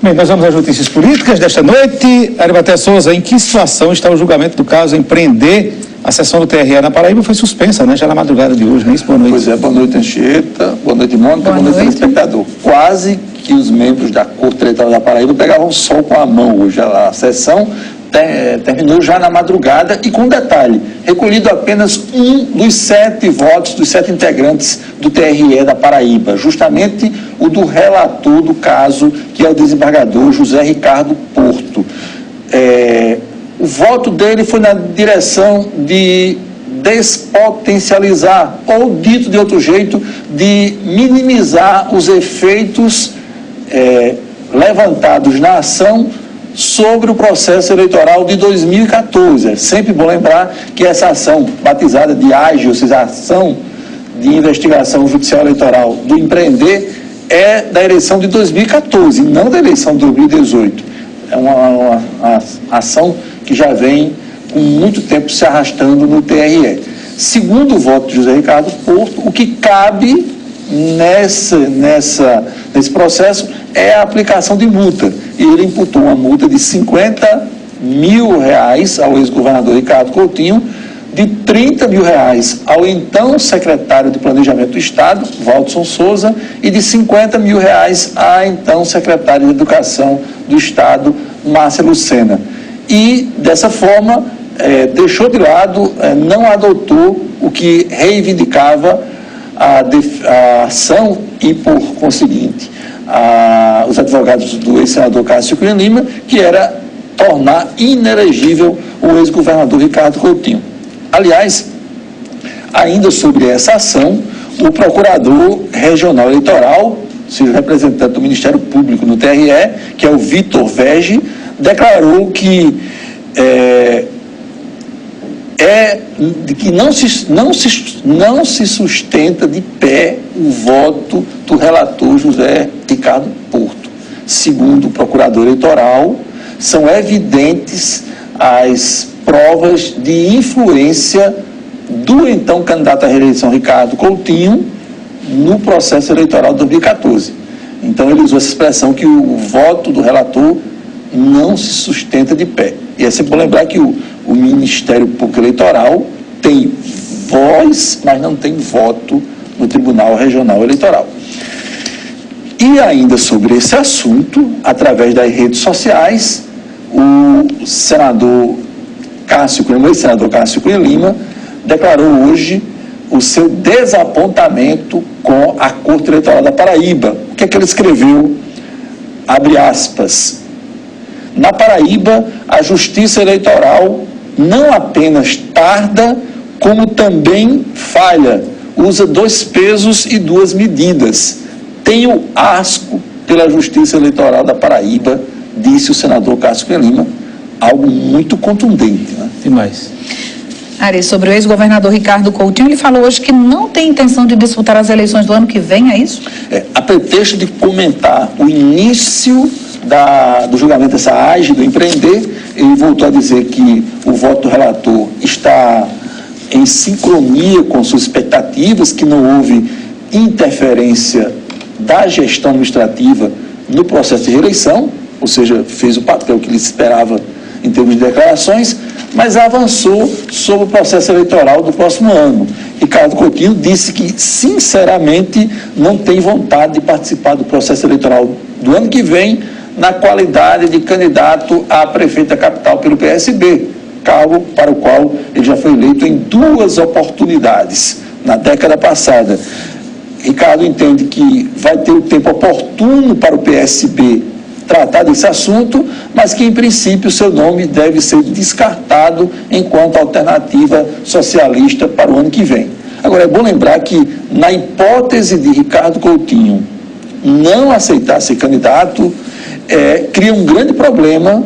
Bem, nós vamos às notícias políticas desta noite. Arimatea Souza, em que situação está o julgamento do caso Empreender? A sessão do TRE na Paraíba foi suspensa, né? Já na madrugada de hoje, não é isso? Boa noite. Pois é, boa noite, Anchieta, boa noite, Mônica, boa noite, telespectador. Quase que os membros da Corte Eleitoral da Paraíba pegavam o sol com a mão hoje. A sessão terminou já na madrugada e com detalhe, recolhido apenas um dos 7 votos, dos 7 integrantes do TRE da Paraíba, justamente o do relator do caso, que é o desembargador José Ricardo Porto. O voto dele foi na direção de despotencializar, ou dito de outro jeito, de minimizar os efeitos levantados na ação sobre o processo eleitoral de 2014. É sempre bom lembrar que essa ação, batizada de AGIOS, a ação de investigação judicial eleitoral do Empreender, é da eleição de 2014, não da eleição de 2018. É uma ação que já vem com muito tempo se arrastando no TRE. Segundo o voto de José Ricardo Porto, o que cabe nesse processo é a aplicação de multa. E ele imputou uma multa de R$50 mil ao ex-governador Ricardo Coutinho, de R$30 mil ao então secretário de Planejamento do Estado, Waldson Souza, e de R$50 mil à então secretária de Educação do Estado, Márcia Lucena. E, dessa forma, deixou de lado, não adotou o que reivindicava a ação e, por conseguinte, os advogados do ex-senador Cássio Cunha Lima, que era tornar inelegível o ex-governador Ricardo Coutinho. Aliás, ainda sobre essa ação, o procurador regional eleitoral, seja representante do Ministério Público no TRE, que é o Vitor Vege, declarou que não se sustenta de pé o voto do relator José Ricardo Porto. Segundo o procurador eleitoral, são evidentes as provas de influência do então candidato à reeleição Ricardo Coutinho no processo eleitoral de 2014. Então ele usou essa expressão que o voto do relator não se sustenta de pé. E é sempre bom lembrar que o Ministério Público Eleitoral tem voz, mas não tem voto no Tribunal Regional Eleitoral. E ainda sobre esse assunto, através das redes sociais, o senador Cássio Cunha, o ex-senador Cássio Cunha Lima, declarou hoje o seu desapontamento com a Corte Eleitoral da Paraíba. O que é que ele escreveu? Abre aspas. Na Paraíba, a Justiça Eleitoral não apenas tarda, como também falha. Usa 2 pesos e 2 medidas. Tenho asco pela Justiça Eleitoral da Paraíba, disse o senador Cássio Cunha Lima. Algo muito contundente, né? E mais? Ari, sobre o ex-governador Ricardo Coutinho, ele falou hoje que não tem intenção de disputar as eleições do ano que vem, é isso? A pretexto de comentar o início do julgamento dessa AGE, do Empreender, ele voltou a dizer que o voto do relator está em sincronia com suas expectativas, que não houve interferência da gestão administrativa no processo de reeleição, ou seja, fez o papel que ele esperava em termos de declarações, mas avançou sobre o processo eleitoral do próximo ano. Ricardo Coutinho disse que, sinceramente, não tem vontade de participar do processo eleitoral do ano que vem, na qualidade de candidato a prefeito da capital pelo PSB, cargo para o qual ele já foi eleito em 2 oportunidades na década passada. Ricardo entende que vai ter o tempo oportuno para o PSB tratar desse assunto, mas que, em princípio, seu nome deve ser descartado enquanto alternativa socialista para o ano que vem. Agora, é bom lembrar que, na hipótese de Ricardo Coutinho não aceitar ser candidato, cria um grande problema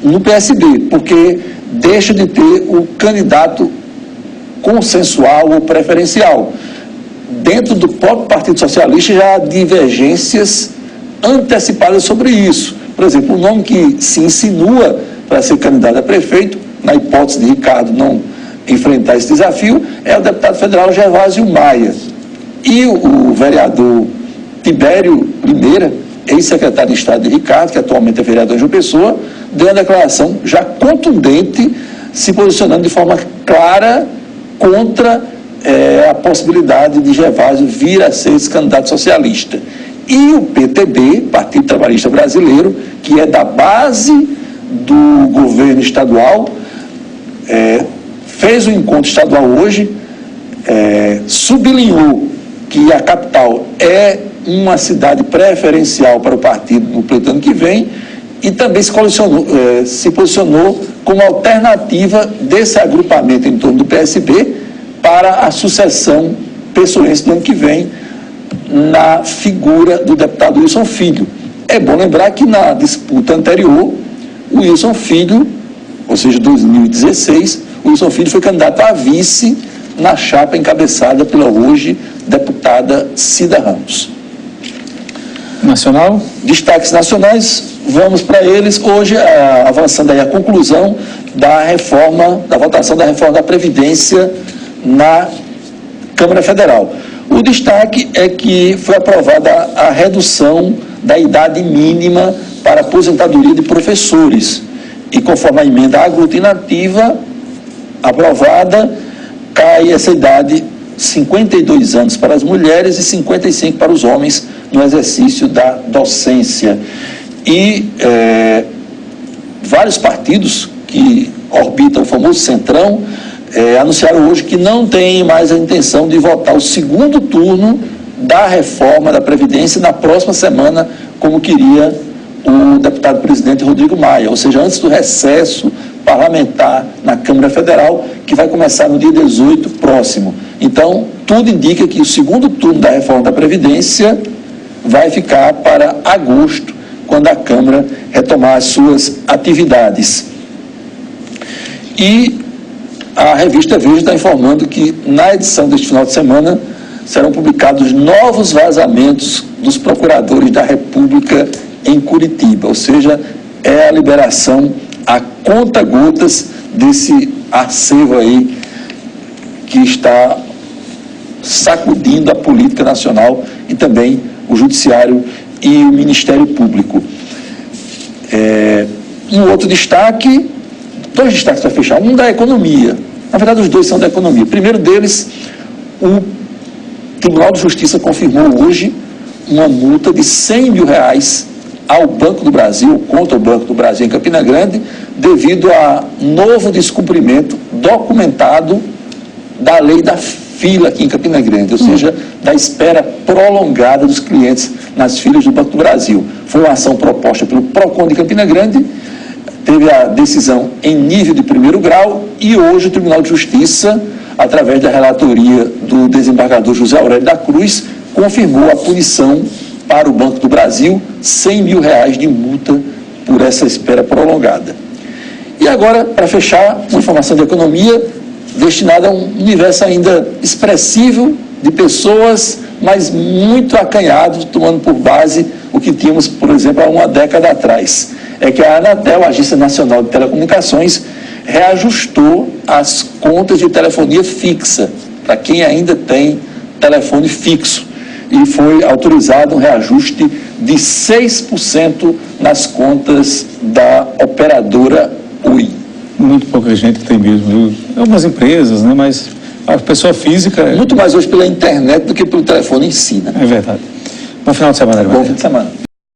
no PSB, porque deixa de ter o candidato consensual ou preferencial. Dentro do próprio Partido Socialista já há divergências antecipadas sobre isso. Por exemplo, o nome que se insinua para ser candidato a prefeito, na hipótese de Ricardo não enfrentar esse desafio, é o deputado federal Gervásio Maia. E o vereador Tibério Limeira, ex-secretário de Estado de Ricardo, que atualmente é vereador em João Pessoa, deu uma declaração já contundente, se posicionando de forma clara contra a possibilidade de Gervásio vir a ser esse candidato socialista. E o PTB, Partido Trabalhista Brasileiro, que é da base do governo estadual, fez um encontro estadual hoje, sublinhou que a capital é uma cidade preferencial para o partido no pleito ano que vem e também se posicionou como alternativa desse agrupamento em torno do PSB para a sucessão pessoense do ano que vem na figura do deputado Wilson Filho. É bom lembrar que na disputa anterior, o Wilson Filho, ou seja, 2016, o Wilson Filho foi candidato a vice na chapa encabeçada pela hoje deputada Cida Ramos. Nacional? Destaques nacionais, vamos para eles. Hoje, avançando aí a conclusão da votação da reforma da Previdência na Câmara Federal. O destaque é que foi aprovada a redução da idade mínima para aposentadoria de professores. E conforme a emenda aglutinativa aprovada, cai essa idade 52 anos para as mulheres e 55 para os homens no exercício da docência. E vários partidos que orbitam o famoso Centrão anunciaram hoje que não têm mais a intenção de votar o segundo turno da reforma da Previdência na próxima semana, como queria o deputado presidente Rodrigo Maia, ou seja, antes do recesso parlamentar na Câmara Federal, que vai começar no dia 18 próximo. Então, tudo indica que o segundo turno da reforma da Previdência vai ficar para agosto, quando a Câmara retomar as suas atividades. E a revista Veja está informando que, na edição deste final de semana, serão publicados novos vazamentos dos procuradores da República em Curitiba, ou seja, é a liberação a conta-gotas desse acervo aí que está sacudindo a política nacional e também o Judiciário e o Ministério Público. Um outro destaque, dois destaques para fechar, um da economia. Na verdade, os dois são da economia. O primeiro deles, o Tribunal de Justiça confirmou hoje uma multa de R$100 mil ao Banco do Brasil, contra o Banco do Brasil em Campina Grande, devido a novo descumprimento documentado da lei da fila aqui em Campina Grande, ou seja, da espera prolongada dos clientes nas filas do Banco do Brasil. Foi uma ação proposta pelo PROCON de Campina Grande, teve a decisão em nível de primeiro grau e hoje o Tribunal de Justiça, através da relatoria do desembargador José Aurélio da Cruz, confirmou a punição para o Banco do Brasil, R$100 mil de multa por essa espera prolongada. E agora, para fechar, uma informação de economia destinada a um universo ainda expressivo de pessoas, mas muito acanhado, tomando por base o que tínhamos, por exemplo, há uma década atrás. É que a Anatel, a Agência Nacional de Telecomunicações, reajustou as contas de telefonia fixa, para quem ainda tem telefone fixo. E foi autorizado um reajuste de 6% nas contas da operadora Oi. Muito pouca gente tem mesmo, viu? Algumas empresas, né? Mas a pessoa física... Muito mais hoje pela internet do que pelo telefone em si, né? É verdade. Bom final de semana, Bom fim de semana.